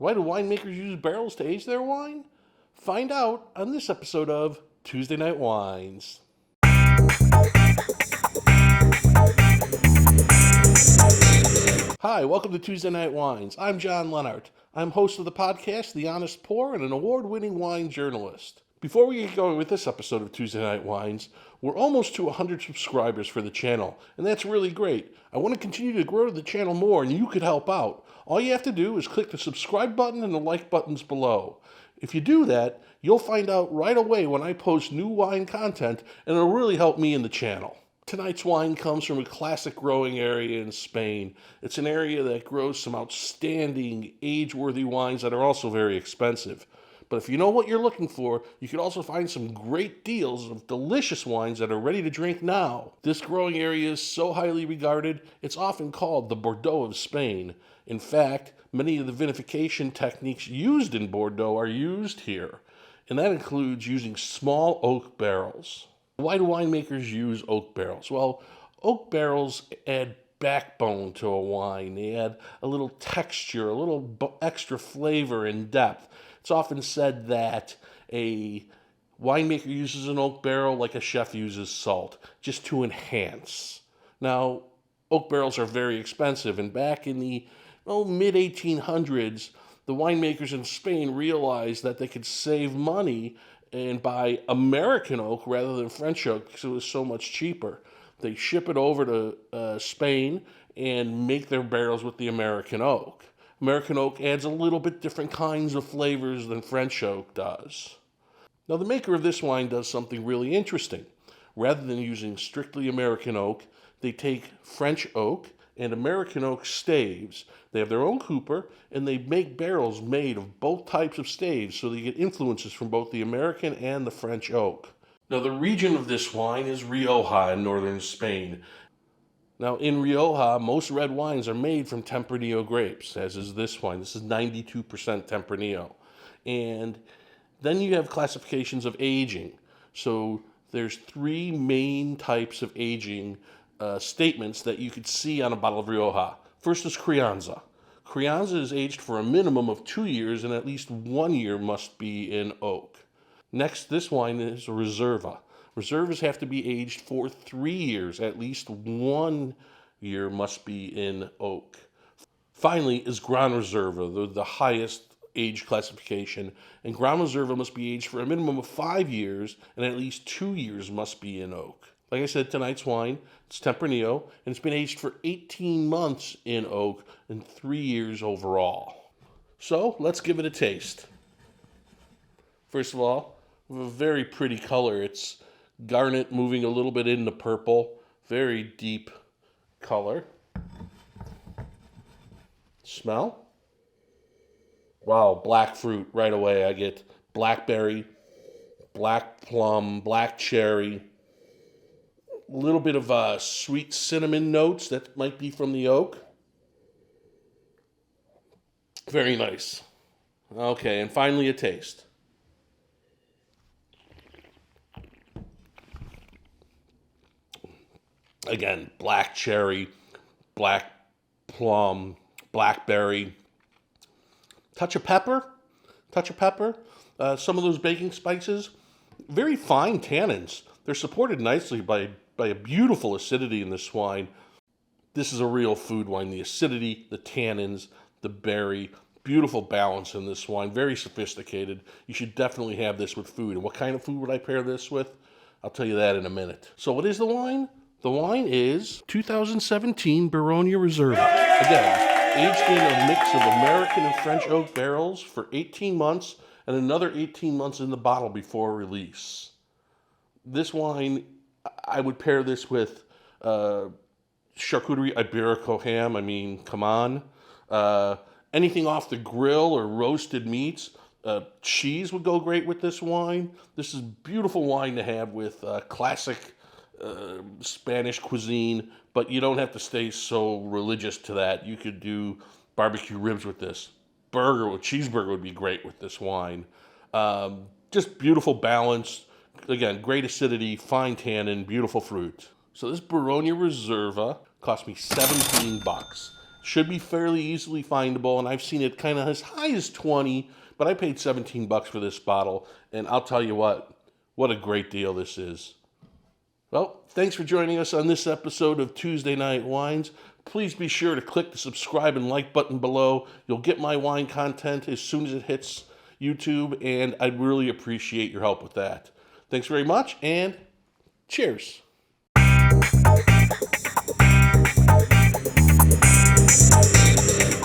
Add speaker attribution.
Speaker 1: Why do winemakers use barrels to age their wine? Find out on this episode of Tuesday Night Wines. Hi, welcome to Tuesday Night Wines. I'm John Leonard. I'm host of the podcast, The Honest Pour, and an award-winning wine journalist. Before we get going with this episode of Tuesday Night Wines, we're almost to 100 subscribers for the channel, and that's really great. I want to continue to grow the channel more, and you could help out. All you have to do is click the subscribe button and the like buttons below. If you do that, you'll find out right away when I post new wine content, and it'll really help me in the channel. Tonight's wine comes from a classic growing area in Spain. It's an area that grows some outstanding, age-worthy wines that are also very expensive. But if you know what you're looking for, you can also find some great deals of delicious wines that are ready to drink now. This growing area is so highly regarded, it's often called the Bordeaux of Spain. In fact, many of the vinification techniques used in Bordeaux are used here, and that includes using small oak barrels. Why do winemakers use oak barrels? Well, oak barrels add backbone to a wine. They add a little texture, a little extra flavor and depth. It's often said that a winemaker uses an oak barrel like a chef uses salt, just to enhance. Now, oak barrels are very expensive, and back in the mid-1800s, the winemakers in Spain realized that they could save money and buy American oak rather than French oak because it was so much cheaper. They ship it over to Spain and make their barrels with the American oak. American oak adds a little bit different kinds of flavors than French oak does. Now, the maker of this wine does something really interesting. Rather than using strictly American oak, they take French oak and American oak staves. They have their own cooper, and they make barrels made of both types of staves so they get influences from both the American and the French oak. Now, the region of this wine is Rioja in northern Spain. Now, in Rioja, most red wines are made from Tempranillo grapes, as is this wine. This is 92% Tempranillo. And then you have classifications of aging. So there's three main types of aging statements that you could see on a bottle of Rioja. First is Crianza. Crianza is aged for a minimum of 2 years, and at least 1 year must be in oak. Next, this wine is Reserva. Reservas have to be aged for 3 years. At least 1 year must be in oak. Finally is Gran Reserva, the highest age classification. And Gran Reserva must be aged for a minimum of 5 years, and at least 2 years must be in oak. Like I said, tonight's wine, it's Tempranillo, and it's been aged for 18 months in oak and 3 years overall. So, let's give it a taste. First of all, we have a very pretty color. It's garnet moving a little bit into purple. Very deep color. Smell? Wow, black fruit right away. I get blackberry, black plum, black cherry. A little bit of sweet cinnamon notes that might be from the oak. Very nice. Okay, and finally a taste. Again, black cherry, black plum, blackberry. Touch of pepper. Some of those baking spices. Very fine tannins. They're supported nicely by a beautiful acidity in this wine. This is a real food wine. The acidity, the tannins, the berry. Beautiful balance in this wine. Very sophisticated. You should definitely have this with food. And what kind of food would I pair this with? I'll tell you that in a minute. So what is the wine? The wine is 2017 Barogna Reserva. Again, aged in a mix of American and French oak barrels for 18 months and another 18 months in the bottle before release. This wine, I would pair this with charcuterie Iberico ham. I mean, come on. Anything off the grill or roasted meats. Cheese would go great with this wine. This is beautiful wine to have with classic Spanish cuisine, but you don't have to stay so religious to that. You could do barbecue ribs with this. Cheeseburger would be great with this wine. Just beautiful balance. Again, great acidity, fine tannin, beautiful fruit. So this Barogna Reserva cost me $17. Should be fairly easily findable, and I've seen it kind of as high as 20, but I paid 17 bucks for this bottle, and I'll tell you what a great deal this is. Well, thanks for joining us on this episode of Tuesday Night Wines. Please be sure to click the subscribe and like button below. You'll get my wine content as soon as it hits YouTube, and I'd really appreciate your help with that. Thanks very much, and cheers.